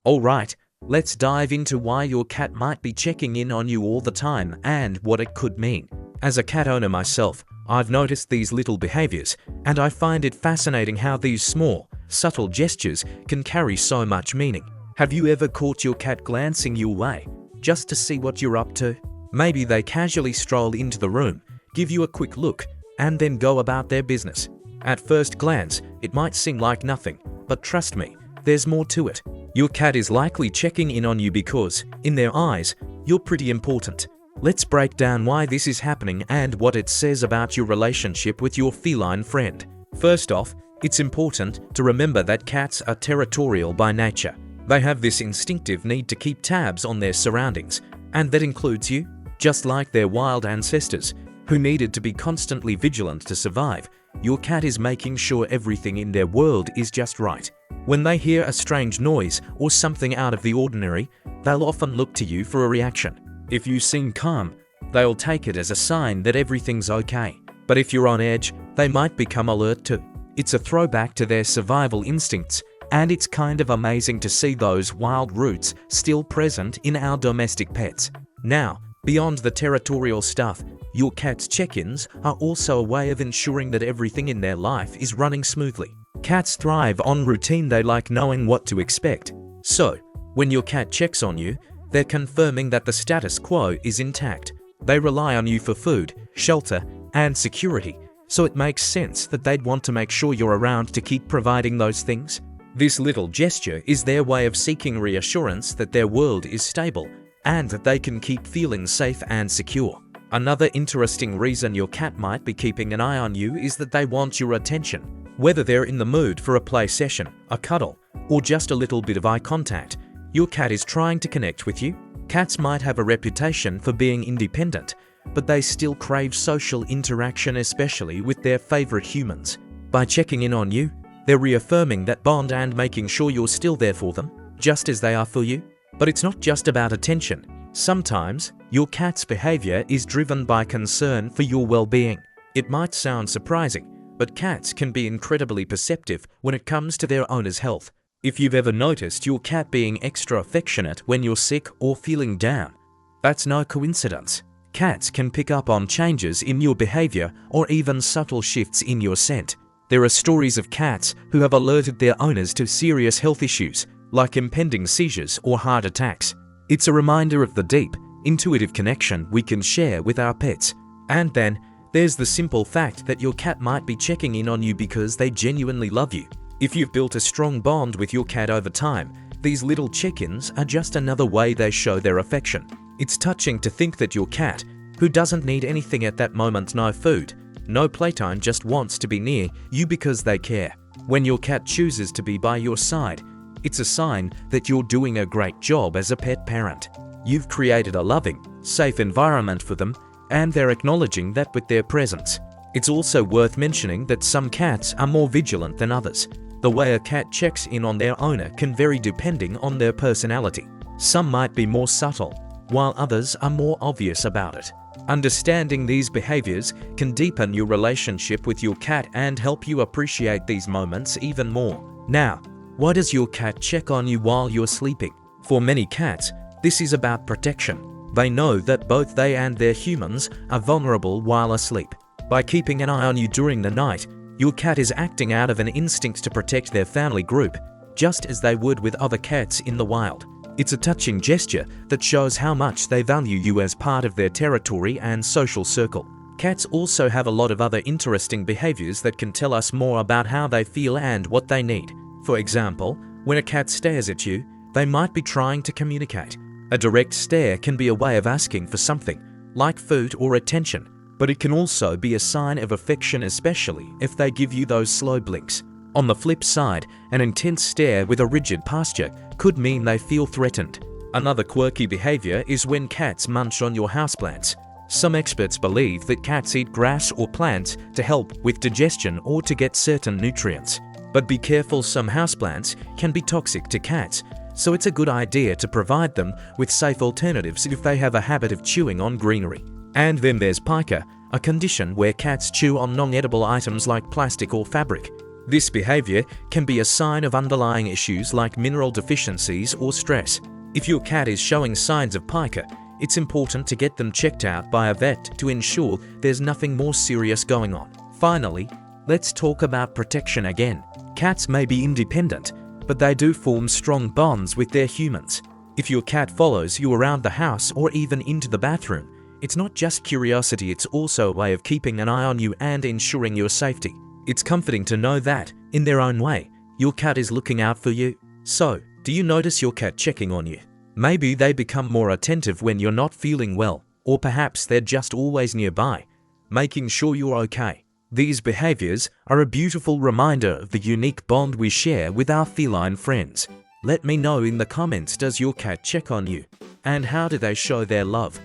Alright, let's dive into why your cat might be checking in on you all the time and what it could mean. As a cat owner myself, I've noticed these little behaviors, and I find it fascinating how these small, subtle gestures can carry so much meaning. Have you ever caught your cat glancing your way, just to see what you're up to? Maybe they casually stroll into the room, give you a quick look, and then go about their business. At first glance, it might seem like nothing, but trust me, there's more to it. Your cat is likely checking in on you because, in their eyes, you're pretty important. Let's break down why this is happening and what it says about your relationship with your feline friend. First off, it's important to remember that cats are territorial by nature. They have this instinctive need to keep tabs on their surroundings, and that includes you. Just like their wild ancestors, who needed to be constantly vigilant to survive, your cat is making sure everything in their world is just right. When they hear a strange noise or something out of the ordinary, they'll often look to you for a reaction. If you seem calm, they'll take it as a sign that everything's okay. But if you're on edge, they might become alert too. It's a throwback to their survival instincts, and it's kind of amazing to see those wild roots still present in our domestic pets. Now, beyond the territorial stuff, your cat's check-ins are also a way of ensuring that everything in their life is running smoothly. Cats thrive on routine. They like knowing what to expect. So, when your cat checks on you, they're confirming that the status quo is intact. They rely on you for food, shelter, and security, so it makes sense that they'd want to make sure you're around to keep providing those things. This little gesture is their way of seeking reassurance that their world is stable and that they can keep feeling safe and secure. Another interesting reason your cat might be keeping an eye on you is that they want your attention. Whether they're in the mood for a play session, a cuddle, or just a little bit of eye contact, your cat is trying to connect with you. Cats might have a reputation for being independent, but they still crave social interaction, especially with their favorite humans. By checking in on you, they're reaffirming that bond and making sure you're still there for them, just as they are for you. But it's not just about attention. Sometimes, your cat's behavior is driven by concern for your well-being. It might sound surprising, but cats can be incredibly perceptive when it comes to their owner's health. If you've ever noticed your cat being extra affectionate when you're sick or feeling down, that's no coincidence. Cats can pick up on changes in your behavior or even subtle shifts in your scent. There are stories of cats who have alerted their owners to serious health issues, like impending seizures or heart attacks. It's a reminder of the deep, intuitive connection we can share with our pets. And then, there's the simple fact that your cat might be checking in on you because they genuinely love you. If you've built a strong bond with your cat over time, these little check-ins are just another way they show their affection. It's touching to think that your cat, who doesn't need anything at that moment, no food, no playtime, just wants to be near you because they care. When your cat chooses to be by your side, it's a sign that you're doing a great job as a pet parent. You've created a loving, safe environment for them, and they're acknowledging that with their presence. It's also worth mentioning that some cats are more vigilant than others. The way a cat checks in on their owner can vary depending on their personality. Some might be more subtle, while others are more obvious about it. Understanding these behaviors can deepen your relationship with your cat and help you appreciate these moments even more. Now, why does your cat check on you while you're sleeping? For many cats, this is about protection. They know that both they and their humans are vulnerable while asleep. By keeping an eye on you during the night, your cat is acting out of an instinct to protect their family group, just as they would with other cats in the wild. It's a touching gesture that shows how much they value you as part of their territory and social circle. Cats also have a lot of other interesting behaviors that can tell us more about how they feel and what they need. For example, when a cat stares at you, they might be trying to communicate. A direct stare can be a way of asking for something, like food or attention, but it can also be a sign of affection, especially if they give you those slow blinks. On the flip side, an intense stare with a rigid posture could mean they feel threatened. Another quirky behavior is when cats munch on your houseplants. Some experts believe that cats eat grass or plants to help with digestion or to get certain nutrients. But be careful, some houseplants can be toxic to cats, so it's a good idea to provide them with safe alternatives if they have a habit of chewing on greenery. And then there's pica, a condition where cats chew on non-edible items like plastic or fabric. This behavior can be a sign of underlying issues like mineral deficiencies or stress. If your cat is showing signs of pica, it's important to get them checked out by a vet to ensure there's nothing more serious going on. Finally, let's talk about protection again. Cats may be independent, but they do form strong bonds with their humans. If your cat follows you around the house or even into the bathroom, it's not just curiosity, it's also a way of keeping an eye on you and ensuring your safety. It's comforting to know that, in their own way, your cat is looking out for you. So, do you notice your cat checking on you? Maybe they become more attentive when you're not feeling well, or perhaps they're just always nearby, making sure you're okay. These behaviors are a beautiful reminder of the unique bond we share with our feline friends. Let me know in the comments, does your cat check on you? And how do they show their love?